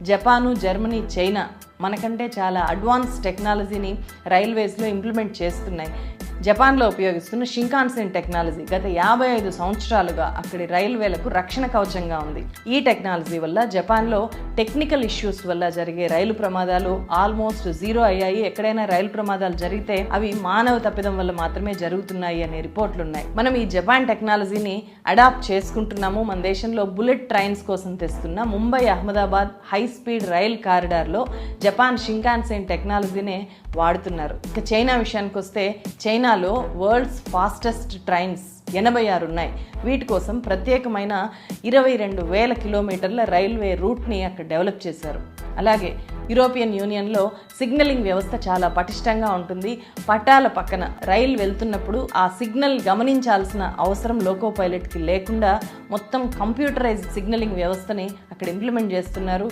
Japan, Germany, China మనకంటే చాలా advance టెక్నాలజీని రైల్వేస్లో ఇంప్లిమెంట్ చేస్తున్నాయి. జపాన్లో ఉపయోగిస్తున్న షింకాన్సెన్ టెక్నాలజీ గత 55 సంవత్సరాలుగా అక్కడి రైల్వేలకు రక్షణ కవచంగా ఉంది. ఈ టెక్నాలజీ వల్ల జపాన్లో టెక్నికల్ ఇష్యూస్ వల్ల జరిగే రైలు ప్రమాదాలు ఆల్మోస్ట్ జీరో అయ్యాయి. ఎక్కడైనా రైలు ప్రమాదాలు జరిగితే అవి మానవ తప్పిదం వల్ల మాత్రమే జరుగుతున్నాయి అనే రిపోర్ట్లు ఉన్నాయి. మనం ఈ జపాన్ టెక్నాలజీని అడాప్ట్ చేసుకుంటున్నాము. మన దేశంలో బుల్లెట్ ట్రైన్స్ కోసం తెస్తున్న Mumbai Ahmedabad high speed rail కారిడార్లో జపాన్ షింకాన్సెన్ టెక్నాలజీనే వాడుతున్నారు. ఇక చైనా విషయానికి వస్తే చైనాలో వరల్డ్స్ ఫాస్టెస్ట్ ట్రైన్స్ 86 ఉన్నాయి. వీటి కోసం ప్రత్యేకమైన 22,000 కిలోమీటర్ల రైల్వే రూట్ని అక్కడ డెవలప్ చేశారు. అలాగే యూరోపియన్ యూనియన్లో సిగ్నలింగ్ వ్యవస్థ చాలా పటిష్టంగా ఉంటుంది. పట్టాల పక్కన రైలు వెళ్తున్నప్పుడు ఆ సిగ్నల్ గమనించాల్సిన అవసరం లోకో పైలట్కి లేకుండా మొత్తం కంప్యూటరైజ్డ్ సిగ్నలింగ్ వ్యవస్థని అక్కడ ఇంప్లిమెంట్ చేస్తున్నారు.